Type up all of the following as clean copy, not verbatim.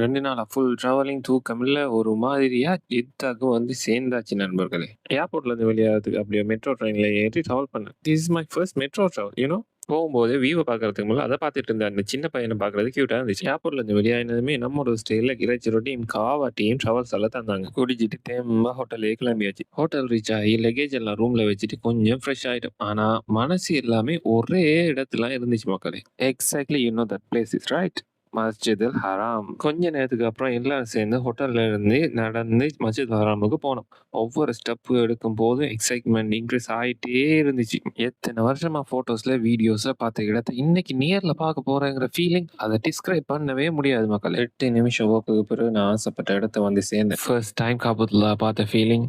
2 நாளா full travelling தூக்கம் இல்ல. ஒரு மாதிரியா ஜித்தாக்கும் வந்து சேர்ந்தாச்சு நண்பர்களே. ஏர்போர்ட்லேருந்து வெளியாகறதுக்கு அப்படியே மெட்ரோ ட்ரெயின்ல ஏறி ட்ராவல் பண்ணேன். This is my first metro travel போகும்போது வியூவ பார்க்கறதுக்கு முன்னால அத பார்த்துட்டு இருந்த அந்த சின்ன பையன பார்க்கறது கியூட்டா இருந்துச்சு. ஏர்போர்ட்லேருந்து வெளியானதுமே நம்மளோட ஸ்டைல்ல இறைச்சி ரொட்டியும், காவா டீயும் ட்ராவல்ஸ் எல்லாம் தந்தாங்க. குடிச்சிட்டு தெம்பா ஹோட்டலுக்கே கிளம்பியாச்சு. ஹோட்டல் ரீச் ஆகி லக்கேஜ் எல்லாம் ரூம்ல வச்சுட்டு கொஞ்சம் ஃப்ரெஷ் ஆயிட்டோம். ஆனா மனசு எல்லாமே ஒரே இடத்துல இருந்துச்சு மக்களே. Exactly you know that place is right. Masjidul ஹராம். கொஞ்ச நேரத்துக்கு அப்புறம் எல்லாரும் சேர்ந்து ஹோட்டல்ல இருந்து நடந்து மஸ்ஜித் ஹராமுக்கு போனோம். ஒவ்வொரு ஸ்டெப் எடுக்கும் போதும் எக்ஸைட்மெண்ட் இன்க்ரீஸ் ஆயிட்டே இருந்துச்சு. எத்தனை வருஷமா போட்டோஸ்ல வீடியோஸ்ல பார்த்த இடத்த இன்னைக்கு நேர்ல பார்க்க போறேங்கிற ஃபீலிங் அதை டிஸ்கிரைப் பண்ணவே முடியாது மக்கள். 8 நிமிஷம் ஓக்குக்கு பிறகு நான் ஆசைப்பட்ட இடத்த வந்து சேர்ந்தேன். ஃபர்ஸ்ட் டைம் காபத்துல்லா பார்த்த ஃபீலிங்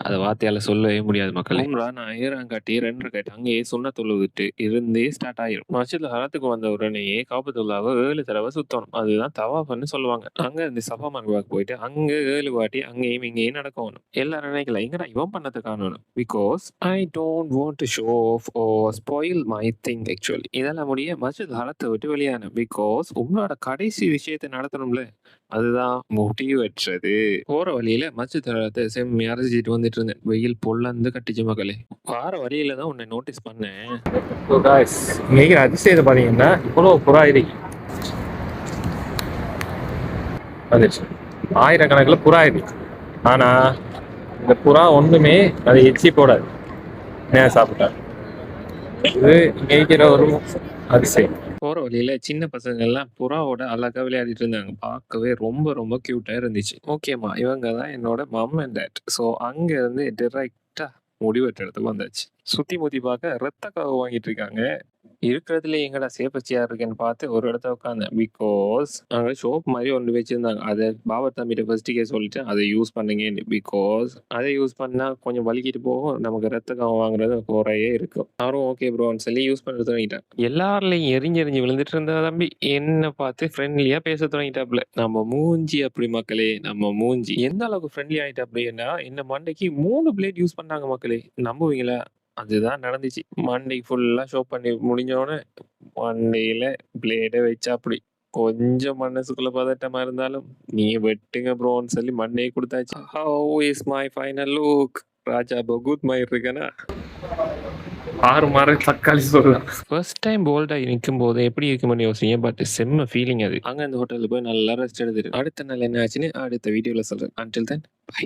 அதை வார்த்தையால சொல்லவே முடியாது மக்களே. நான் ஏறாங்காட்டி 2 ரக்காத் அங்கேயே சுன்னத் தொழுதுட்டு இருந்தே ஸ்டார்ட் ஆயிரும். மஸ்ஜிதுல் ஹராத்துக்கு வந்த உடனேயே காபத்துல்லாவை 7 தடவை சுத்தணும். அதுதான் தவாஃப்னு சொல்லுவாங்க. அங்க இருந்து சஃபா மர்வாக்கு போயிட்டு அங்க 7 வாட்டி அங்கேயும் இங்கேயும் நடக்கணும். எல்லாரும் நினைக்கல எங்கடா இவன் பண்ணது காணணும். Because I don't want to show off or spoil my thing actually. இதெல்லாம் முடிய மஸ்ஜிதுல் ஹராத்தை விட்டு வெளியான. பிகாஸ் உங்களோட கடைசி விஷயத்தை நடத்தணும்ல, அதுதான் முடிவற்றது. போற வழியில மஸ்ஜித் ஹராத்தை செம்மையா ரசிச்சுட்டு வந்துட்டு இருந்தேன். வெயில் பொல்லந்து கட்டிச்சு மக்களே. வார வழியில தான் உன்னை நோட்டீஸ் பண்ணேன். இன்னைக்கு அதிசயத்தை பாத்தீங்கன்னா இவ்வளவு புறா இருக்கு. ஆயிரக்கணக்கில் புறா இருக்கு. ஆனா இந்த புறா ஒண்ணுமே அதை எச்சி போடாது. சாப்பிட்டாரு. இது இங்க இருக்கிற ஒரு அதிசயம். போற வழியில சின்ன பசங்க எல்லாம் புறாவோட அழகா விளையாடிட்டு இருந்தாங்க. பார்க்கவே ரொம்ப ரொம்ப கியூட்டா இருந்துச்சு. ஓகேமா, இவங்க தான் என்னோட மம் அண்ட் டாட். ஸோ அங்க இருந்து டிரெக்டா முடிவெட்ட இடத்துக்கு வந்தாச்சு. சுத்தி முத்தி பார்க்க ரத்த காவு வாங்கிட்டு இருக்காங்க. இருக்கிறதுல எங்கடா சேஃபஸ்டியா இருக்குன்னு பார்த்து ஒரு இடத்த உட்காந்தேன். பிகாஸ் அங்க ஷோப் மாதிரி ஒன்று வச்சிருந்தாங்க. அதை பாபர் தம்பிட்ட ஃபர்ஸ்ட்டுக்கே சொல்லிட்டு அதை யூஸ் பண்ணுங்க. பிகாஸ் அதை யூஸ் பண்ணா கொஞ்சம் வலிக்கிட்டு போகும், நமக்கு ரத்த காவு வாங்குறது குறையே இருக்கும். அவரும் ஓகே ப்ரோன்னு சொல்லி யூஸ் பண்ண தொடங்கிட்டேன். எல்லாருலையும் எரிஞ்சு விழுந்துட்டு இருந்த தம்பி என்ன பார்த்து ஃப்ரெண்ட்லியா பேச தொடங்கிட்டாப்ல. நம்ம மூஞ்சி அப்படி மக்களே, நம்ம மூஞ்சி எந்த அளவுக்கு ஃப்ரெண்ட்லி ஆயிட்டாப்லன்னா இந்த மண்டைக்கு 3 பிளேட் யூஸ் பண்ணாங்க மக்களே. நம்புவீங்களா? அதுதான் நடந்துச்சு. மண்டை ஃபுல்லா ஷோ பண்ணி முடிஞ்சோடனே மண்டையில பிளேடை வச்சா அப்படி கொஞ்சம் மனசுக்குள்ள பதட்டமா இருந்தாலும் நீ வெட்டுங்க ப்ரோன்னு சொல்லி மண்டையை கொடுத்தாச்சு. How is my final look? ராஜா பகூத் மாதிரி இருக்கனா? 6 மாறு தக்காளி சொல்லலாம். ஃபர்ஸ்ட் டைம் போல்டாகி நிற்கும் போது எப்படி இருக்கும்னு யோசிங்க. பட் செம்ம ஃபீலிங் அது. அங்க அந்த ஹோட்டலில் போய் நல்லா ரெஸ்ட் எடுத்துட்டு அடுத்த நாள் என்ன ஆச்சுன்னு அடுத்த வீடியோவில் சொல்றேன். Until then by.